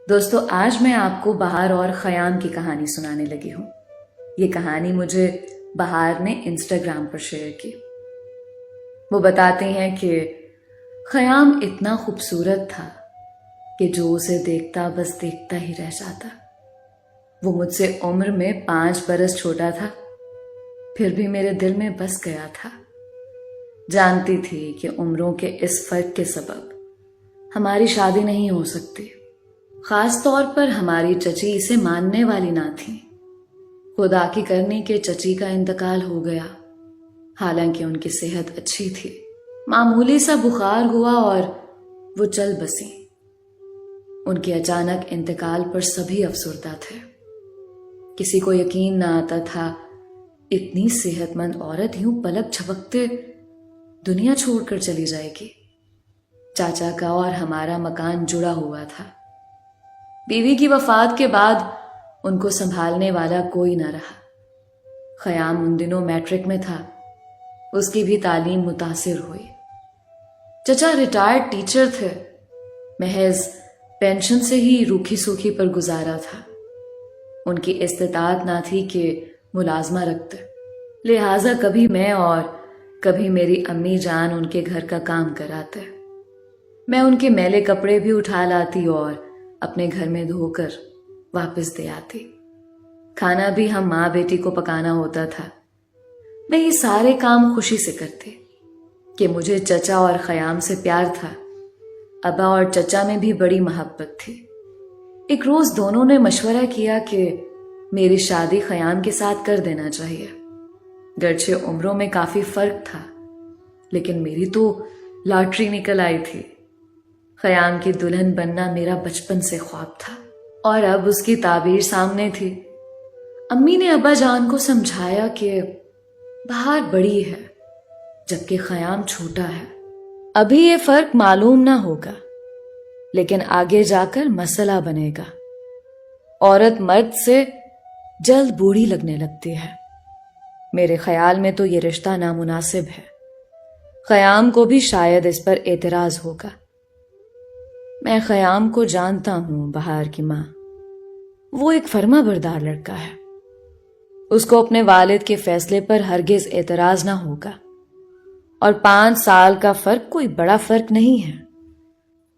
دوستو آج میں آپ کو بہار اور خیام کی کہانی سنانے لگی ہوں۔ یہ کہانی مجھے بہار نے انسٹاگرام پر شیئر کی۔ وہ بتاتے ہیں کہ خیام اتنا خوبصورت تھا کہ جو اسے دیکھتا بس دیکھتا ہی رہ جاتا۔ وہ مجھ سے عمر میں 5 برس چھوٹا تھا، پھر بھی میرے دل میں بس گیا تھا۔ جانتی تھی کہ عمروں کے اس فرق کے سبب ہماری شادی نہیں ہو سکتی، خاص طور پر ہماری چچی اسے ماننے والی نہ تھی۔ خدا کی کرنی کے چچی کا انتقال ہو گیا، حالانکہ ان کی صحت اچھی تھی۔ معمولی سا بخار ہوا اور وہ چل بسیں۔ ان کے اچانک انتقال پر سبھی افسردہ تھے۔ کسی کو یقین نہ آتا تھا اتنی صحت مند عورت یوں پلک جھپکتے دنیا چھوڑ کر چلی جائے گی۔ چاچا کا اور ہمارا مکان جڑا ہوا تھا۔ بیوی کی وفات کے بعد ان کو سنبھالنے والا کوئی نہ رہا۔ خیام ان دنوں میٹرک میں تھا، اس کی بھی تعلیم متاثر ہوئی۔ چچا ریٹائرڈ ٹیچر تھے، محض پینشن سے ہی روکھی سوکھی پر گزارا تھا۔ ان کی استطاعت نہ تھی کہ ملازمہ رکھتے، لہٰذا کبھی میں اور کبھی میری امی جان ان کے گھر کا کام کراتے۔ میں ان کے میلے کپڑے بھی اٹھا لاتی اور اپنے گھر میں دھو کر واپس دے آتی۔ کھانا بھی ہم ماں بیٹی کو پکانا ہوتا تھا۔ میں یہ سارے کام خوشی سے کرتی کہ مجھے چچا اور خیام سے پیار تھا۔ ابا اور چچا میں بھی بڑی محبت تھی۔ ایک روز دونوں نے مشورہ کیا کہ میری شادی خیام کے ساتھ کر دینا چاہیے۔ گرچہ عمروں میں کافی فرق تھا، لیکن میری تو لاٹری نکل آئی تھی۔ خیام کی دلہن بننا میرا بچپن سے خواب تھا اور اب اس کی تعبیر سامنے تھی۔ امی نے ابا جان کو سمجھایا کہ بہار بڑی ہے جبکہ خیام چھوٹا ہے، ابھی یہ فرق معلوم نہ ہوگا، لیکن آگے جا کر مسئلہ بنے گا۔ عورت مرد سے جلد بوڑھی لگنے لگتی ہے۔ میرے خیال میں تو یہ رشتہ نامناسب ہے۔ خیام کو بھی شاید اس پر اعتراض ہوگا۔ میں خیام کو جانتا ہوں، بہار کی ماں، وہ ایک فرما بردار لڑکا ہے۔ اس کو اپنے والد کے فیصلے پر ہرگز اعتراض نہ ہوگا، اور 5 سال کا فرق کوئی بڑا فرق نہیں ہے۔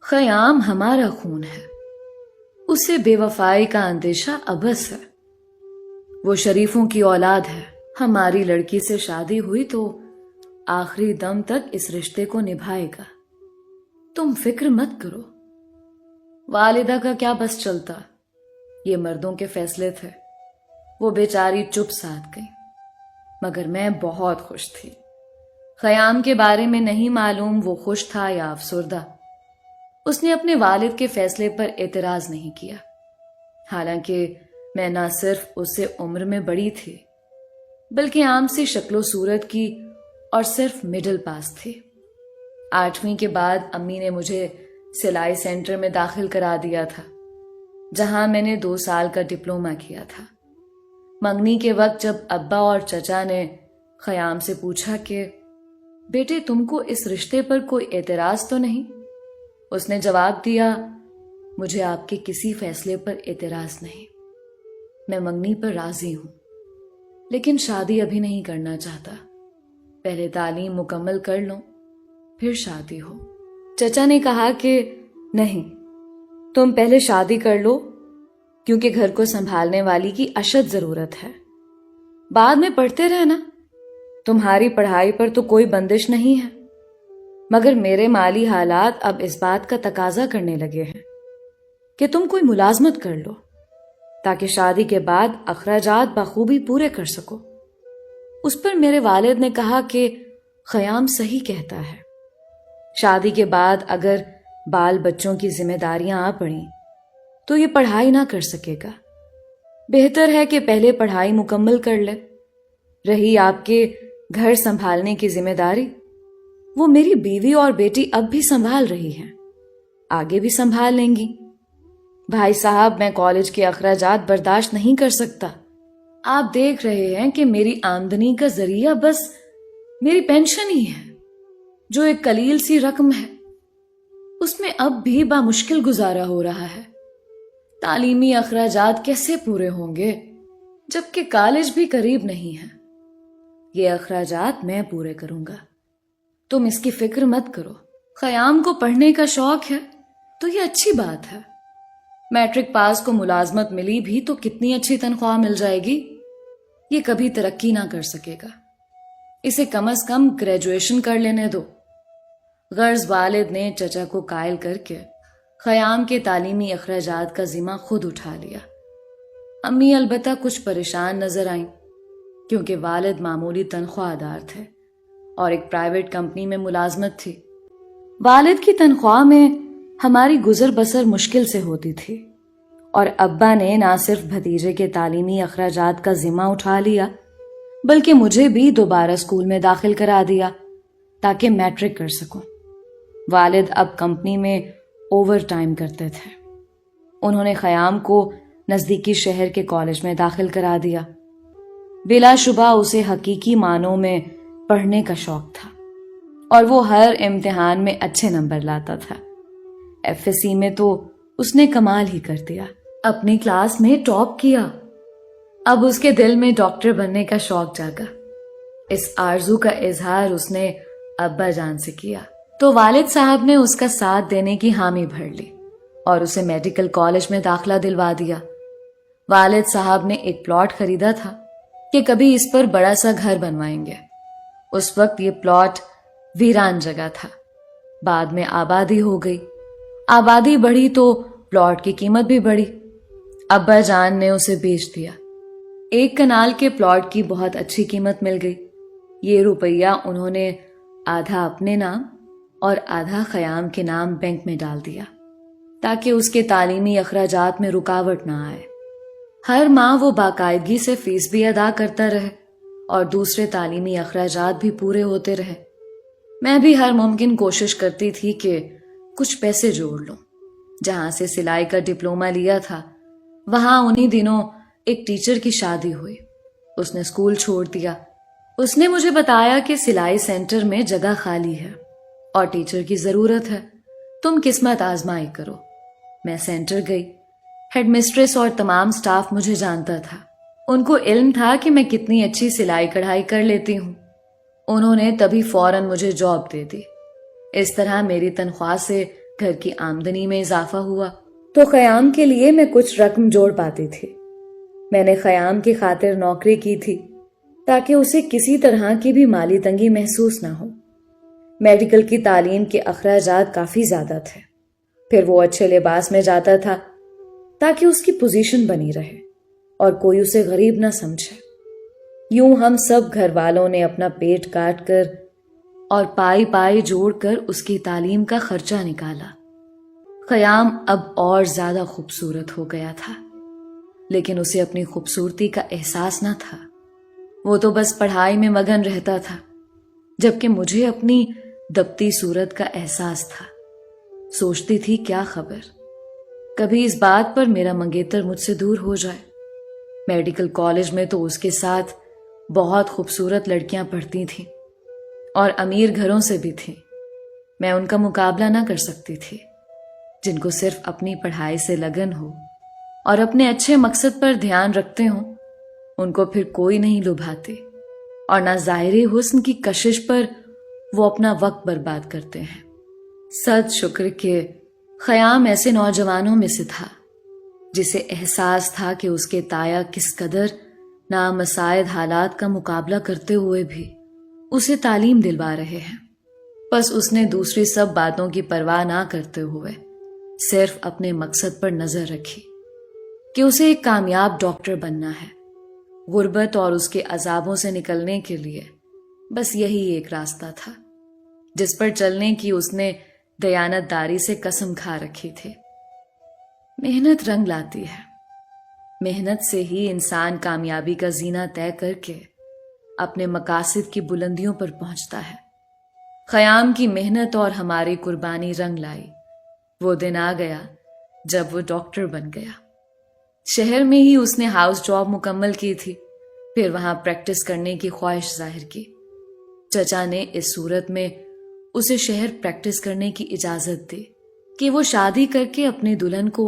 خیام ہمارا خون ہے، اسے بے وفائی کا اندیشہ ابس ہے۔ وہ شریفوں کی اولاد ہے۔ ہماری لڑکی سے شادی ہوئی تو آخری دم تک اس رشتے کو نبھائے گا۔ تم فکر مت کرو۔ والدہ کا کیا بس چلتا، یہ مردوں کے فیصلے تھے۔ وہ بیچاری چپ ساتھ گئی، مگر میں بہت خوش تھی۔ خیام کے بارے میں نہیں معلوم وہ خوش تھا یا افسردہ۔ اس نے اپنے والد کے فیصلے پر اعتراض نہیں کیا، حالانکہ میں نہ صرف اس سے عمر میں بڑی تھی بلکہ عام سی شکل و صورت کی اور صرف مڈل پاس تھی۔ 8ویں کے بعد امی نے مجھے سلائی سینٹر میں داخل کرا دیا تھا، جہاں میں نے 2 سال کا ڈپلومہ کیا تھا۔ منگنی کے وقت جب ابا اور چچا نے خیام سے پوچھا کہ بیٹے تم کو اس رشتے پر کوئی اعتراض تو نہیں، اس نے جواب دیا مجھے آپ کے کسی فیصلے پر اعتراض نہیں۔ میں منگنی پر راضی ہوں، لیکن شادی ابھی نہیں کرنا چاہتا۔ پہلے تعلیم مکمل کر لوں، پھر شادی ہو۔ چچا نے کہا کہ نہیں، تم پہلے شادی کر لو، کیونکہ گھر کو سنبھالنے والی کی اشد ضرورت ہے۔ بعد میں پڑھتے رہنا، تمہاری پڑھائی پر تو کوئی بندش نہیں ہے، مگر میرے مالی حالات اب اس بات کا تقاضا کرنے لگے ہیں کہ تم کوئی ملازمت کر لو تاکہ شادی کے بعد اخراجات بخوبی پورے کر سکو۔ اس پر میرے والد نے کہا کہ خیام صحیح کہتا ہے، شادی کے بعد اگر بال بچوں کی ذمہ داریاں آ پڑیں تو یہ پڑھائی نہ کر سکے گا۔ بہتر ہے کہ پہلے پڑھائی مکمل کر لے۔ رہی آپ کے گھر سنبھالنے کی ذمہ داری، وہ میری بیوی اور بیٹی اب بھی سنبھال رہی ہیں، آگے بھی سنبھال لیں گی۔ بھائی صاحب، میں کالج کے اخراجات برداشت نہیں کر سکتا۔ آپ دیکھ رہے ہیں کہ میری آمدنی کا ذریعہ بس میری پینشن ہی ہے، جو ایک قلیل سی رقم ہے، اس میں اب بھی بامشکل گزارا ہو رہا ہے۔ تعلیمی اخراجات کیسے پورے ہوں گے جبکہ کالج بھی قریب نہیں ہے؟ یہ اخراجات میں پورے کروں گا، تم اس کی فکر مت کرو۔ خیام کو پڑھنے کا شوق ہے تو یہ اچھی بات ہے۔ میٹرک پاس کو ملازمت ملی بھی تو کتنی اچھی تنخواہ مل جائے گی۔ یہ کبھی ترقی نہ کر سکے گا، اسے کم از کم گریجویشن کر لینے دو۔ غرض والد نے چچا کو قائل کر کے خیام کے تعلیمی اخراجات کا ذمہ خود اٹھا لیا۔ امی البتہ کچھ پریشان نظر آئیں کیونکہ والد معمولی تنخواہ دار تھے اور ایک پرائیویٹ کمپنی میں ملازمت تھی۔ والد کی تنخواہ میں ہماری گزر بسر مشکل سے ہوتی تھی اور ابا نے نہ صرف بھتیجے کے تعلیمی اخراجات کا ذمہ اٹھا لیا بلکہ مجھے بھی دوبارہ اسکول میں داخل کرا دیا تاکہ میٹرک کر سکوں۔ والد اب کمپنی میں اوور ٹائم کرتے تھے۔ انہوں نے خیام کو نزدیکی شہر کے کالج میں داخل کرا دیا۔ بلا شبہ اسے حقیقی معنوں میں پڑھنے کا شوق تھا اور وہ ہر امتحان میں اچھے نمبر لاتا تھا۔ ایف ایس سی میں تو اس نے کمال ہی کر دیا، اپنی کلاس میں ٹاپ کیا۔ اب اس کے دل میں ڈاکٹر بننے کا شوق جاگا۔ اس آرزو کا اظہار اس نے ابا جان سے کیا تو والد صاحب نے اس کا ساتھ دینے کی حامی بھر لی اور اسے میڈیکل کالج میں داخلہ دلوا دیا۔ والد صاحب نے ایک پلاٹ خریدا تھا کہ کبھی اس پر بڑا سا گھر بنوائیں گے۔ اس وقت یہ پلاٹ ویران جگہ تھا، بعد میں آبادی ہو گئی۔ آبادی بڑھی تو پلاٹ کی قیمت بھی بڑھی۔ ابا جان نے اسے بیچ دیا۔ 1 کنال کے پلاٹ کی بہت اچھی قیمت مل گئی۔ یہ روپیہ انہوں نے آدھا اپنے نام اور آدھا خیام کے نام بینک میں ڈال دیا تاکہ اس کے تعلیمی اخراجات میں رکاوٹ نہ آئے۔ ہر ماہ وہ باقاعدگی سے فیس بھی ادا کرتا رہے اور دوسرے تعلیمی اخراجات بھی پورے ہوتے رہے۔ میں بھی ہر ممکن کوشش کرتی تھی کہ کچھ پیسے جوڑ لوں۔ جہاں سے سلائی کا ڈپلومہ لیا تھا وہاں انہی دنوں ایک ٹیچر کی شادی ہوئی۔ اس نے اسکول چھوڑ دیا۔ اس نے مجھے بتایا کہ سلائی سینٹر میں جگہ خالی ہے اور ٹیچر کی ضرورت ہے، تم قسمت آزمائی کرو۔ میں سینٹر گئی۔ ہیڈ مسٹریس اور تمام سٹاف مجھے جانتا تھا۔ ان کو علم تھا کہ میں کتنی اچھی سلائی کڑھائی کر لیتی ہوں۔ انہوں نے تبھی فوراً مجھے جاب دے دی۔ اس طرح میری تنخواہ سے گھر کی آمدنی میں اضافہ ہوا تو خیام کے لیے میں کچھ رقم جوڑ پاتی تھی۔ میں نے خیام کی خاطر نوکری کی تھی تاکہ اسے کسی طرح کی بھی مالی تنگی محسوس نہ ہو۔ میڈیکل کی تعلیم کے اخراجات کافی زیادہ تھے، پھر وہ اچھے لباس میں جاتا تھا تاکہ اس کی پوزیشن بنی رہے اور کوئی اسے غریب نہ سمجھے۔ یوں ہم سب گھر والوں نے اپنا پیٹ کاٹ کر اور پائی پائی جوڑ کر اس کی تعلیم کا خرچہ نکالا۔ خیام اب اور زیادہ خوبصورت ہو گیا تھا، لیکن اسے اپنی خوبصورتی کا احساس نہ تھا۔ وہ تو بس پڑھائی میں مگن رہتا تھا، جبکہ مجھے اپنی دبتی صورت کا احساس تھا۔ سوچتی تھی کیا خبر کبھی اس بات پر میرا منگیتر مجھ سے دور ہو جائے۔ میڈیکل کالج میں تو اس کے ساتھ بہت خوبصورت لڑکیاں پڑھتی تھیں اور امیر گھروں سے بھی تھیں۔ میں ان کا مقابلہ نہ کر سکتی تھی۔ جن کو صرف اپنی پڑھائی سے لگن ہو اور اپنے اچھے مقصد پر دھیان رکھتے ہوں، ان کو پھر کوئی نہیں لبھاتے اور نہ ظاہری حسن کی کشش پر وہ اپنا وقت برباد کرتے ہیں۔ صد شکر کہ خیام ایسے نوجوانوں میں سے تھا جسے احساس تھا کہ اس کے تایا کس قدر نامساعد حالات کا مقابلہ کرتے ہوئے بھی اسے تعلیم دلوا رہے ہیں۔ بس اس نے دوسری سب باتوں کی پرواہ نہ کرتے ہوئے صرف اپنے مقصد پر نظر رکھی کہ اسے ایک کامیاب ڈاکٹر بننا ہے۔ غربت اور اس کے عذابوں سے نکلنے کے لیے بس یہی ایک راستہ تھا جس پر چلنے کی اس نے دیانت داری سے قسم کھا رکھی تھی۔ محنت رنگ لاتی ہے۔ محنت سے ہی انسان کامیابی کا زینہ طے کر کے اپنے مقاصد کی بلندیوں پر پہنچتا ہے۔ خیام کی محنت اور ہماری قربانی رنگ لائی۔ وہ دن آ گیا جب وہ ڈاکٹر بن گیا۔ شہر میں ہی اس نے ہاؤس جاب مکمل کی تھی، پھر وہاں پریکٹس کرنے کی خواہش ظاہر کی۔ چچا نے اس صورت میں اسے شہر پریکٹس کرنے کی اجازت دی کہ وہ شادی کر کے اپنی دلہن کو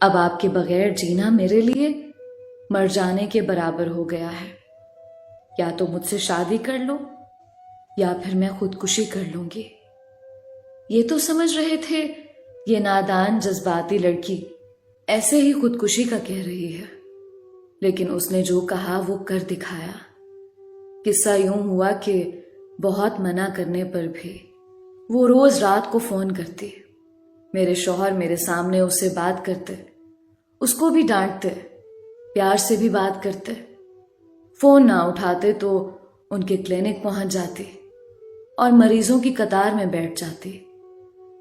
اب آپ کے بغیر جینا میرے لیے مر جانے کے برابر ہو گیا ہے. یا تو مجھ سے شادی کر لو یا پھر میں خودکشی کر لوں گی. یہ تو سمجھ رہے تھے یہ نادان جذباتی لڑکی ایسے ہی خودکشی کا کہہ رہی ہے، لیکن اس نے جو کہا وہ کر دکھایا. قصہ یوں ہوا کہ بہت منع کرنے پر بھی وہ روز رات کو فون کرتی. میرے شوہر میرے سامنے اس سے بات کرتے، اس کو بھی ڈانٹتے، پیار سے بھی بات کرتے. فون نہ اٹھاتے تو ان کے کلینک پہنچ جاتی اور مریضوں کی قطار میں بیٹھ جاتی.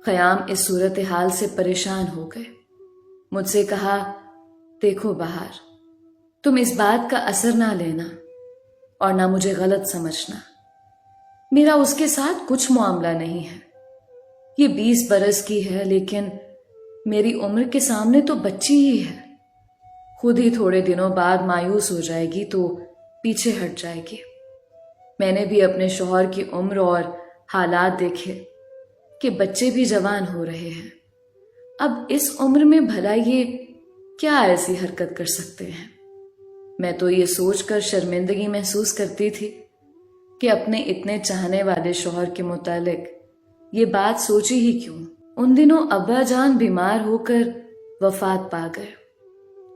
خیام اس صورتحال سے پریشان ہو گئے. مجھ سے کہا، دیکھو بہار، تم اس بات کا اثر نہ لینا اور نہ مجھے غلط سمجھنا. میرا اس کے ساتھ کچھ معاملہ نہیں ہے. یہ 20 برس کی ہے لیکن میری عمر کے سامنے تو بچی ہی ہے. خود ہی تھوڑے دنوں بعد مایوس ہو جائے گی تو پیچھے ہٹ جائے گی. میں نے بھی اپنے شوہر کی عمر اور حالات دیکھے کہ بچے بھی جوان ہو رہے ہیں. اب اس عمر میں بھلا یہ کیا ایسی حرکت کر سکتے ہیں؟ میں تو یہ سوچ کر شرمندگی محسوس کرتی تھی کہ اپنے اتنے چاہنے والے شوہر کے متعلق یہ بات سوچی ہی کیوں. ان دنوں ابا جان بیمار ہو کر وفات پا گئے.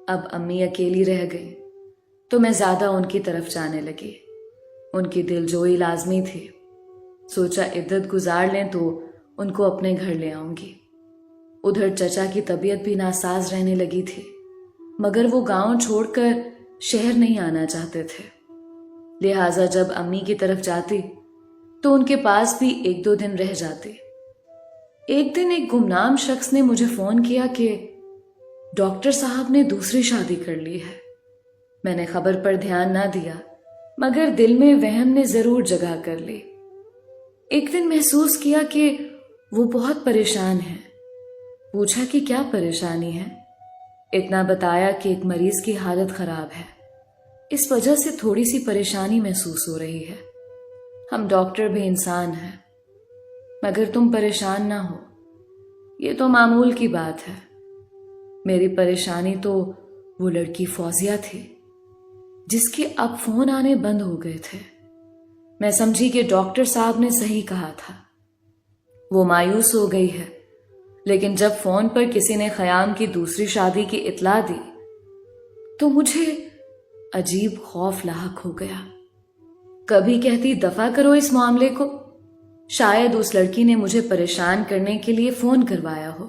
اب امی اکیلی رہ گئی تو میں زیادہ ان کی طرف جانے لگی. ان کی دلجوئی لازمی تھی. سوچا عدت گزار لیں تو ان کو اپنے گھر لے آؤں گی. ادھر چچا کی طبیعت بھی ناساز رہنے لگی تھی، مگر وہ گاؤں چھوڑ کر شہر نہیں آنا چاہتے تھے. لہٰذا جب امی کی طرف جاتی تو ان کے پاس بھی 1-2 دن رہ جاتے. ایک دن ایک گمنام شخص نے مجھے فون کیا کہ ڈاکٹر صاحب نے دوسری شادی کر لی ہے. میں نے خبر پر دھیان نہ دیا، مگر دل میں وہم نے ضرور جگہ کر لی. ایک دن محسوس کیا کہ وہ بہت پریشان ہے. پوچھا کہ کیا پریشانی ہے؟ اتنا بتایا کہ ایک مریض کی حالت خراب ہے، اس وجہ سے تھوڑی سی پریشانی محسوس ہو رہی ہے. ہم ڈاکٹر بھی انسان ہیں، مگر تم پریشان نہ ہو، یہ تو معمول کی بات ہے. میری پریشانی تو وہ لڑکی فوزیہ تھی جس کے اب فون آنے بند ہو گئے تھے. میں سمجھی کہ ڈاکٹر صاحب نے صحیح کہا تھا. وہ مایوس ہو گئی ہے، لیکن جب فون پر کسی نے خیام کی دوسری شادی کی اطلاع دی تو مجھے عجیب خوف لاحق ہو گیا. کبھی کہتی دفع کرو اس معاملے کو، شاید اس لڑکی نے مجھے پریشان کرنے کے لیے فون کروایا ہو،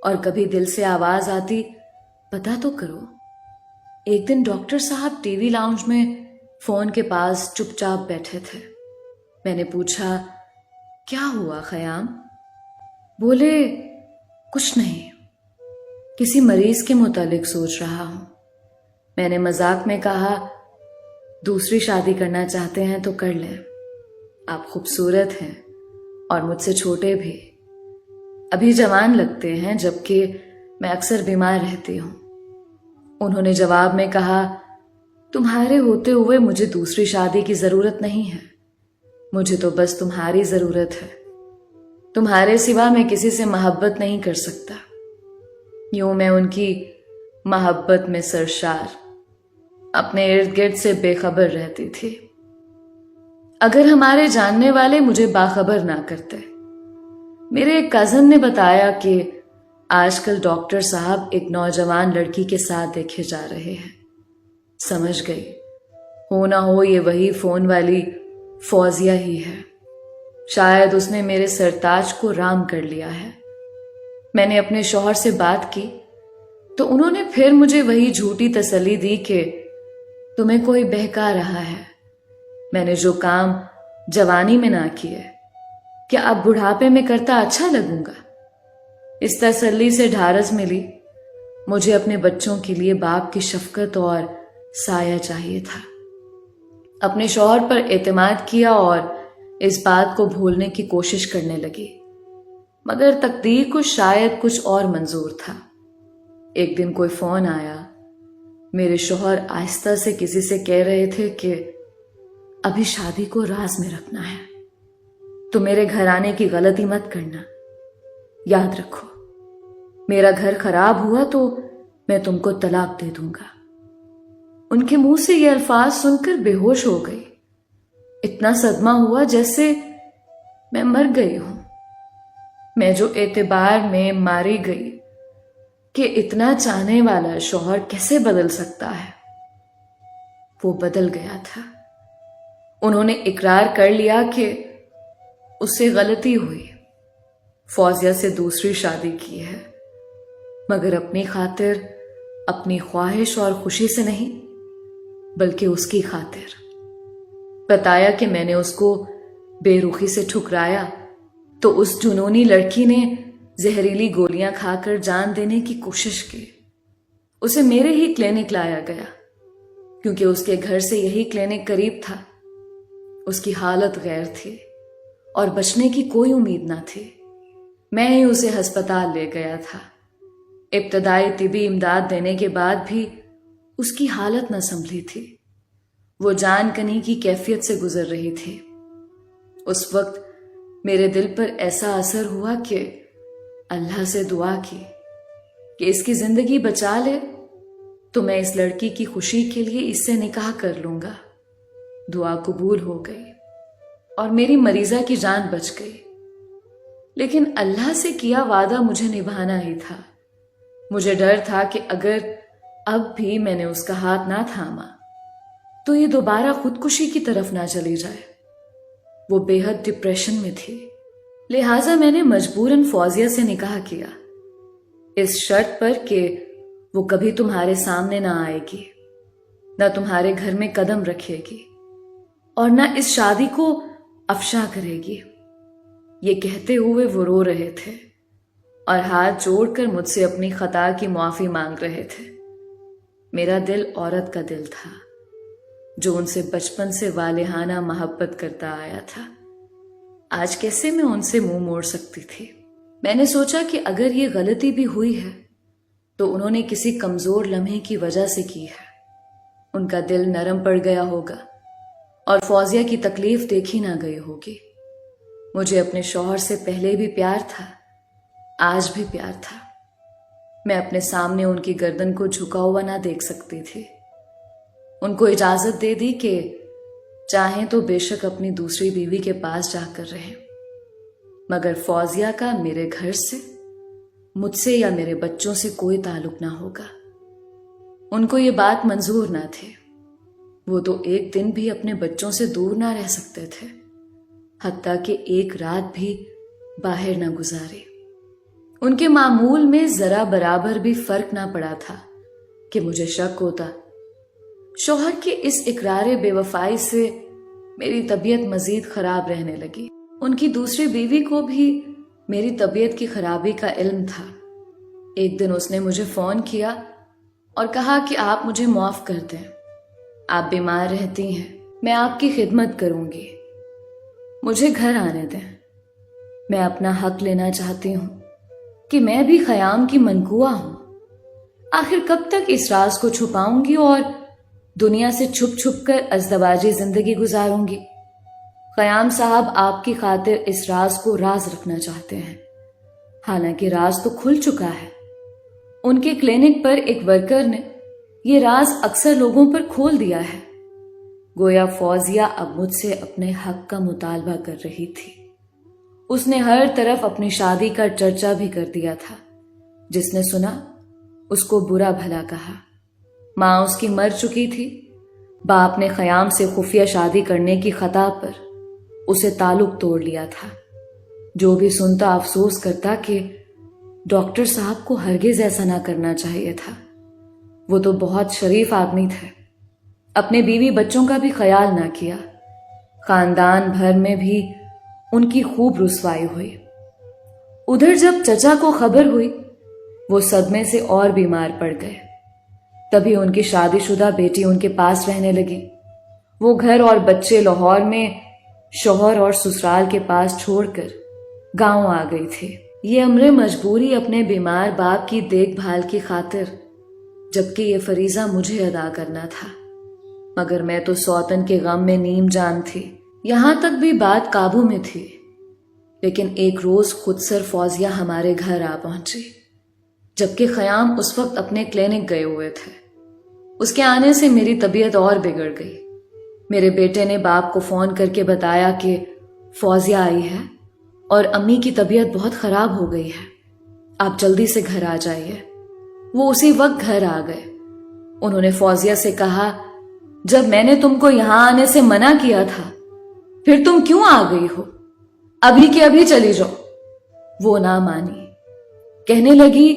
اور کبھی دل سے آواز آتی پتا تو کرو. ایک دن ڈاکٹر صاحب ٹی وی لاؤنج میں فون کے پاس چپ چاپ بیٹھے تھے. میں نے پوچھا، کیا ہوا خیام؟ بولے، کچھ نہیں، کسی مریض کے متعلق سوچ رہا ہوں. میں نے مذاق میں کہا، دوسری شادی کرنا چاہتے ہیں تو کر لیں، آپ خوبصورت ہیں اور مجھ سے چھوٹے بھی، ابھی جوان لگتے ہیں، جبکہ میں اکثر بیمار رہتی ہوں. انہوں نے جواب میں کہا، تمہارے ہوتے ہوئے مجھے دوسری شادی کی ضرورت نہیں ہے، مجھے تو بس تمہاری ضرورت ہے. تمہارے سوا میں کسی سے محبت نہیں کر سکتا. یوں میں ان کی محبت میں سرشار، اپنے ارد گرد سے بے خبر رہتی تھی. اگر ہمارے جاننے والے مجھے باخبر نہ کرتے. میرے ایک کزن نے بتایا کہ آج کل ڈاکٹر صاحب ایک نوجوان لڑکی کے ساتھ دیکھے جا رہے ہیں. سمجھ گئی، ہو نہ ہو یہ وہی فون والی فوزیہ ہی ہے. شاید اس نے میرے سرتاج کو رام کر لیا ہے. میں نے اپنے شوہر سے بات کی تو انہوں نے پھر مجھے وہی جھوٹی تسلی دی کہ تمہیں کوئی بہکا رہا ہے. میں نے جو کام جوانی میں نہ کیے، کیا اب بڑھاپے میں کرتا اچھا لگوں گا؟ اس تسلی سے ڈھارس ملی. مجھے اپنے بچوں کے لیے باپ کی شفقت اور سایہ چاہیے تھا. اپنے شوہر پر اعتماد کیا اور اس بات کو بھولنے کی کوشش کرنے لگی، مگر تقدیر کو شاید کچھ اور منظور تھا. ایک دن کوئی فون آیا. میرے شوہر آہستہ سے کسی سے کہہ رہے تھے کہ ابھی شادی کو راز میں رکھنا ہے، تو میرے گھر آنے کی غلطی مت کرنا، یاد رکھو. میرا گھر خراب ہوا تو میں تم کو طلاق دے دوں گا۔ ان کے منہ سے یہ الفاظ سن کر بے ہوش ہو گئی۔ اتنا صدمہ ہوا جیسے میں مر گئی ہوں، میں جو اعتبار میں ماری گئی کہ اتنا چاہنے والا شوہر کیسے بدل سکتا ہے۔ وہ بدل گیا تھا۔ انہوں نے اقرار کر لیا کہ اس سے غلطی ہوئی، فوزیہ سے دوسری شادی کی ہے، مگر اپنی خاطر، اپنی خواہش اور خوشی سے نہیں، بلکہ اس کی خاطر۔ بتایا کہ میں نے اس کو بے رخی سے ٹھکرایا تو اس جنونی لڑکی نے زہریلی گولیاں کھا کر جان دینے کی کوشش کی۔ اسے میرے ہی کلینک لایا گیا کیونکہ اس کے گھر سے یہی کلینک قریب تھا۔ اس کی حالت غیر تھی اور بچنے کی کوئی امید نہ تھی۔ میں ہی اسے ہسپتال لے گیا تھا۔ ابتدائی طبی امداد دینے کے بعد بھی اس کی حالت نہ سنبھلی تھی۔ وہ جان کنی کی کیفیت سے گزر رہی تھی۔ اس وقت میرے دل پر ایسا اثر ہوا کہ اللہ سے دعا کی کہ اس کی زندگی بچا لے تو میں اس لڑکی کی خوشی کے لیے اس سے نکاح کر لوں گا۔ دعا قبول ہو گئی اور میری مریضہ کی جان بچ گئی، لیکن اللہ سے کیا وعدہ مجھے نبھانا ہی تھا۔ مجھے ڈر تھا کہ اگر اب بھی میں نے اس کا ہاتھ نہ تھاما تو یہ دوبارہ خودکشی کی طرف نہ چلی جائے۔ وہ بے حد ڈپریشن میں تھی، لہٰذا میں نے مجبوراً فوزیہ سے نکاح کیا، اس شرط پر کہ وہ کبھی تمہارے سامنے نہ آئے گی، نہ تمہارے گھر میں قدم رکھے گی اور نہ اس شادی کو افشا کرے گی۔ یہ کہتے ہوئے وہ رو رہے تھے اور ہاتھ جوڑ کر مجھ سے اپنی خطا کی معافی مانگ رہے تھے۔ میرا دل عورت کا دل تھا جو ان سے بچپن سے والہانہ محبت کرتا آیا تھا۔ آج کیسے میں ان سے منہ موڑ سکتی تھی؟ میں نے سوچا کہ اگر یہ غلطی بھی ہوئی ہے تو انہوں نے کسی کمزور لمحے کی وجہ سے کی ہے۔ ان کا دل نرم پڑ گیا ہوگا اور فوزیہ کی تکلیف دیکھی نہ گئی ہوگی۔ مجھے اپنے شوہر سے پہلے بھی پیار تھا، آج بھی پیار تھا۔ میں اپنے سامنے ان کی گردن کو جھکا ہوا نہ دیکھ سکتی تھی۔ ان کو اجازت دے دی کہ چاہیں تو بے شک اپنی دوسری بیوی کے پاس جا کر رہیں، مگر فوزیہ کا میرے گھر سے، مجھ سے یا میرے بچوں سے کوئی تعلق نہ ہوگا۔ ان کو یہ بات منظور نہ تھی۔ وہ تو ایک دن بھی اپنے بچوں سے دور نہ رہ سکتے تھے، حتیٰ کہ ایک رات بھی باہر نہ گزاری۔ ان کے معمول میں ذرا برابر بھی فرق نہ پڑا تھا کہ مجھے شک ہوتا۔ شوہر کے اس اقرار بے وفائی سے میری طبیعت مزید خراب رہنے لگی۔ ان کی دوسری بیوی کو بھی میری طبیعت کی خرابی کا علم تھا۔ ایک دن اس نے مجھے فون کیا اور کہا کہ آپ مجھے معاف کر دیں، آپ بیمار رہتی ہیں، میں آپ کی خدمت کروں گی، مجھے گھر آنے دیں، میں اپنا حق لینا چاہتی ہوں کہ میں بھی خیام کی منقوہ ہوں۔ آخر کب تک اس راز کو چھپاؤں گی اور دنیا سے چھپ چھپ کر ازدواجی زندگی گزاروں گی؟ خیام صاحب آپ کی خاطر اس راز کو راز رکھنا چاہتے ہیں، حالانکہ راز تو کھل چکا ہے۔ ان کے کلینک پر ایک ورکر نے یہ راز اکثر لوگوں پر کھول دیا ہے۔ گویا فوزیہ اب مجھ سے اپنے حق کا مطالبہ کر رہی تھی۔ اس نے ہر طرف اپنی شادی کا چرچا بھی کر دیا تھا۔ جس نے سنا اس کو برا بھلا کہا۔ ماں اس کی مر چکی تھی، باپ نے خیام سے خفیہ شادی کرنے کی خطا پر اسے تعلق توڑ لیا تھا۔ جو بھی سنتا افسوس کرتا کہ ڈاکٹر صاحب کو ہرگز ایسا نہ کرنا چاہیے تھا۔ وہ تو بہت شریف آدمی تھے، اپنے بیوی بچوں کا بھی خیال نہ کیا۔ خاندان بھر میں بھی ان کی خوب رسوائی ہوئی۔ ادھر جب چچا کو خبر ہوئی وہ صدمے سے اور بیمار پڑ گئے۔ تبھی ان کی شادی شدہ بیٹی ان کے پاس رہنے لگی۔ وہ گھر اور بچے لاہور میں شوہر اور سسرال کے پاس چھوڑ کر گاؤں آ گئی تھی۔ یہ امر مجبوری اپنے بیمار باپ کی دیکھ بھال کی خاطر، جبکہ یہ فریضہ مجھے ادا کرنا تھا، مگر میں تو سوتن کے غم میں نیم جان تھی۔ یہاں تک بھی بات قابو میں تھی، لیکن ایک روز خود سر فوزیہ ہمارے گھر آ پہنچی۔ جبکہ خیام اس وقت اپنے کلینک گئے ہوئے تھے۔ اس کے آنے سے میری طبیعت اور بگڑ گئی۔ میرے بیٹے نے باپ کو فون کر کے بتایا کہ فوزیہ آئی ہے اور امی کی طبیعت بہت خراب ہو گئی ہے، آپ جلدی سے گھر آ جائیے۔ وہ اسی وقت گھر آ گئے۔ انہوں نے فوزیہ سے کہا، جب میں نے تم کو یہاں آنے سے منع کیا تھا پھر تم کیوں آ گئی ہو؟ ابھی کے ابھی چلی جاؤ۔ وہ نہ مانی، کہنے لگی،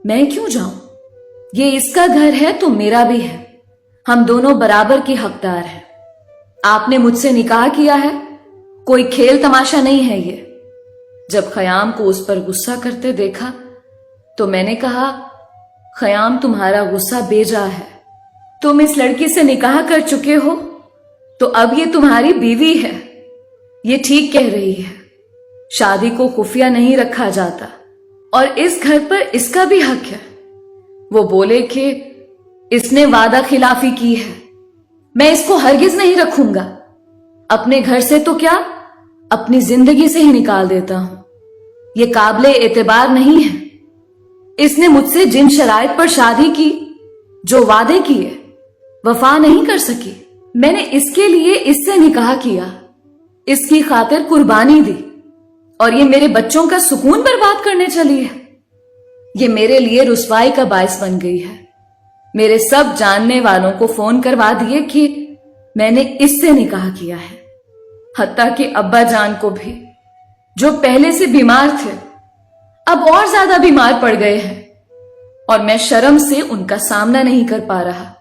میں کیوں جاؤں؟ یہ اس کا گھر ہے تو میرا بھی ہے، ہم دونوں برابر کے حقدار ہیں۔ آپ نے مجھ سے نکاح کیا ہے، کوئی کھیل تماشا نہیں ہے یہ۔ جب خیام کو اس پر غصہ کرتے دیکھا تو میں نے کہا، خیام تمہارا غصہ بے جا ہے، تم اس لڑکی سے نکاح کر چکے ہو تو اب یہ تمہاری بیوی ہے۔ یہ ٹھیک کہہ رہی ہے، شادی کو خفیہ نہیں رکھا جاتا اور اس گھر پر اس کا بھی حق ہے۔ وہ بولے کہ اس نے وعدہ خلافی کی ہے، میں اس کو ہرگز نہیں رکھوں گا، اپنے گھر سے تو کیا اپنی زندگی سے ہی نکال دیتا ہوں۔ یہ قابل اعتبار نہیں ہے۔ اس نے مجھ سے جن شرائط پر شادی کی، جو وعدے کیے، وفا نہیں کر سکی۔ میں نے اس کے لیے اس سے نکاح کیا، اس کی خاطر قربانی دی، اور یہ میرے بچوں کا سکون برباد کرنے چلی ہے۔ یہ میرے لیے رسوائی کا باعث بن گئی ہے۔ میرے سب جاننے والوں کو فون کروا دیے کہ میں نے اس سے نکاح کیا ہے، حتیٰ کہ ابا جان کو بھی، جو پہلے سے بیمار تھے، اب اور زیادہ بیمار پڑ گئے ہیں، اور میں شرم سے ان کا سامنا نہیں کر پا رہا۔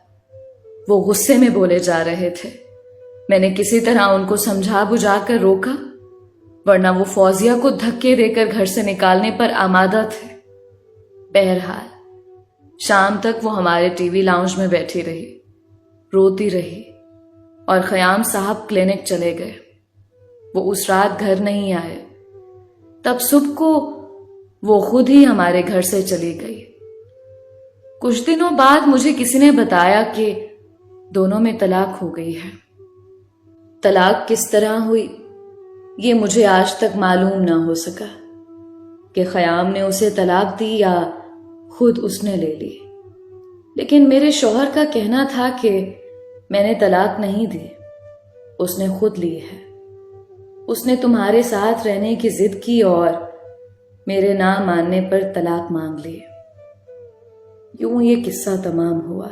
وہ غصے میں بولے جا رہے تھے۔ میں نے کسی طرح ان کو سمجھا بجھا کر روکا، ورنہ وہ فوزیہ کو دھکے دے کر گھر سے نکالنے پر آمادہ تھے۔ بہرحال شام تک وہ ہمارے ٹی وی لاؤنج میں بیٹھی رہی، روتی رہی، اور خیام صاحب کلینک چلے گئے۔ وہ اس رات گھر نہیں آئے۔ تب صبح کو وہ خود ہی ہمارے گھر سے چلی گئی۔ کچھ دنوں بعد مجھے کسی نے بتایا کہ دونوں میں طلاق ہو گئی ہے۔ طلاق کس طرح ہوئی یہ مجھے آج تک معلوم نہ ہو سکا کہ خیام نے اسے طلاق دی یا خود اس نے لے لی، لیکن میرے شوہر کا کہنا تھا کہ میں نے طلاق نہیں دی، اس نے خود لی ہے۔ اس نے تمہارے ساتھ رہنے کی ضد کی اور میرے نہ ماننے پر طلاق مانگ لی۔ یوں یہ قصہ تمام ہوا۔